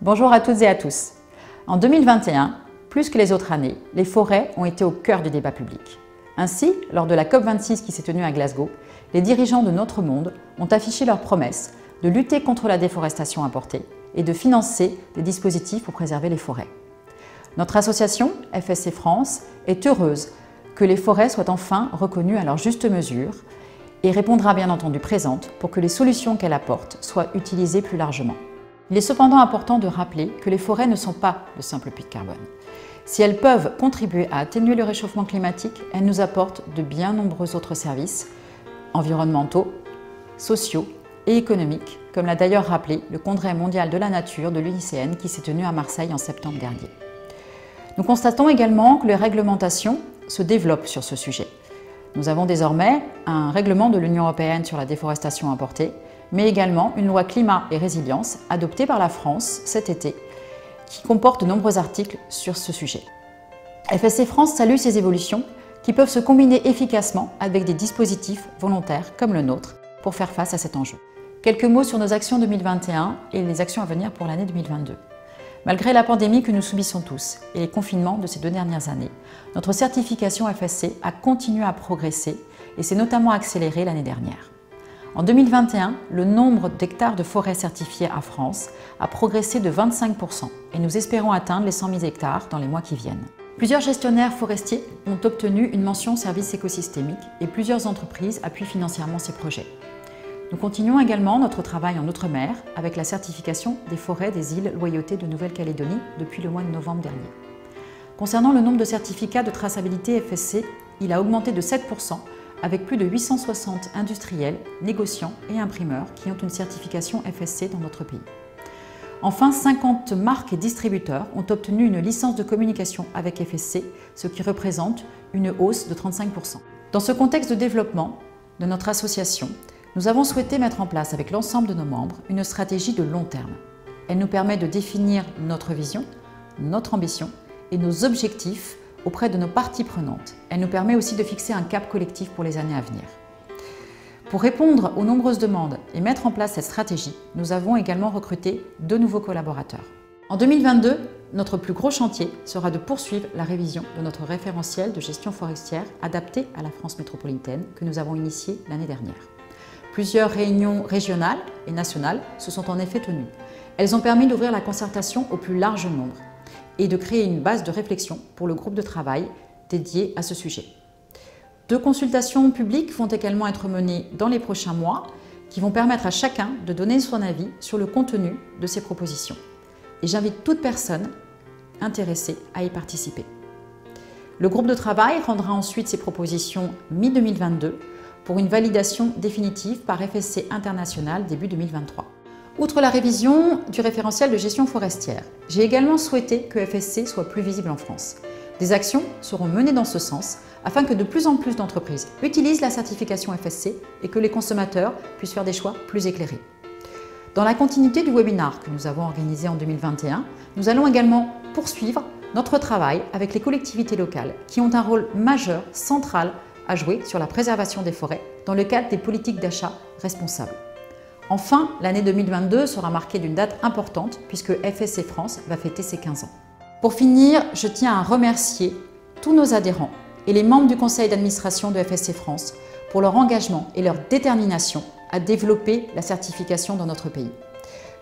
Bonjour à toutes et à tous. En 2021, plus que les autres années, les forêts ont été au cœur du débat public. Ainsi, lors de la COP26 qui s'est tenue à Glasgow, les dirigeants de notre monde ont affiché leur promesse de lutter contre la déforestation importée et de financer des dispositifs pour préserver les forêts. Notre association, FSC France, est heureuse que les forêts soient enfin reconnues à leur juste mesure et répondra bien entendu présente pour que les solutions qu'elle apporte soient utilisées plus largement. Il est cependant important de rappeler que les forêts ne sont pas de simples puits de carbone. Si elles peuvent contribuer à atténuer le réchauffement climatique, elles nous apportent de bien nombreux autres services environnementaux, sociaux et économiques, comme l'a d'ailleurs rappelé le Congrès mondial de la nature de l'UICN qui s'est tenu à Marseille en septembre dernier. Nous constatons également que les réglementations se développent sur ce sujet. Nous avons désormais un règlement de l'Union européenne sur la déforestation importée, mais également une loi climat et résilience adoptée par la France cet été, qui comporte de nombreux articles sur ce sujet. FSC France salue ces évolutions qui peuvent se combiner efficacement avec des dispositifs volontaires comme le nôtre pour faire face à cet enjeu. Quelques mots sur nos actions 2021 et les actions à venir pour l'année 2022. Malgré la pandémie que nous subissons tous et les confinements de ces 2 dernières années, notre certification FSC a continué à progresser et s'est notamment accélérée l'année dernière. En 2021, le nombre d'hectares de forêts certifiées en France a progressé de 25% et nous espérons atteindre les 100 000 hectares dans les mois qui viennent. Plusieurs gestionnaires forestiers ont obtenu une mention service écosystémique et plusieurs entreprises appuient financièrement ces projets. Nous continuons également notre travail en Outre-mer avec la certification des forêts des îles Loyauté de Nouvelle-Calédonie depuis le mois de novembre dernier. Concernant le nombre de certificats de traçabilité FSC, il a augmenté de 7%, avec plus de 860 industriels, négociants et imprimeurs qui ont une certification FSC dans notre pays. Enfin, 50 marques et distributeurs ont obtenu une licence de communication avec FSC, ce qui représente une hausse de 35%. Dans ce contexte de développement de notre association, nous avons souhaité mettre en place avec l'ensemble de nos membres une stratégie de long terme. Elle nous permet de définir notre vision, notre ambition et nos objectifs auprès de nos parties prenantes. Elle nous permet aussi de fixer un cap collectif pour les années à venir. Pour répondre aux nombreuses demandes et mettre en place cette stratégie, nous avons également recruté 2 nouveaux collaborateurs. En 2022, notre plus gros chantier sera de poursuivre la révision de notre référentiel de gestion forestière adapté à la France métropolitaine que nous avons initié l'année dernière. Plusieurs réunions régionales et nationales se sont en effet tenues. Elles ont permis d'ouvrir la concertation au plus large nombre et de créer une base de réflexion pour le groupe de travail dédié à ce sujet. 2 consultations publiques vont également être menées dans les prochains mois qui vont permettre à chacun de donner son avis sur le contenu de ces propositions. Et j'invite toute personne intéressée à y participer. Le groupe de travail rendra ensuite ses propositions mi-2022 pour une validation définitive par FSC International début 2023. Outre la révision du référentiel de gestion forestière, j'ai également souhaité que FSC soit plus visible en France. Des actions seront menées dans ce sens afin que de plus en plus d'entreprises utilisent la certification FSC et que les consommateurs puissent faire des choix plus éclairés. Dans la continuité du webinaire que nous avons organisé en 2021, nous allons également poursuivre notre travail avec les collectivités locales qui ont un rôle majeur, central à jouer sur la préservation des forêts dans le cadre des politiques d'achat responsables. Enfin, l'année 2022 sera marquée d'une date importante puisque FSC France va fêter ses 15 ans. Pour finir, je tiens à remercier tous nos adhérents et les membres du conseil d'administration de FSC France pour leur engagement et leur détermination à développer la certification dans notre pays.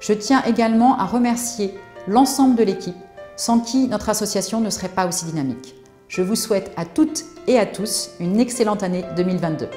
Je tiens également à remercier l'ensemble de l'équipe sans qui notre association ne serait pas aussi dynamique. Je vous souhaite à toutes et à tous une excellente année 2022.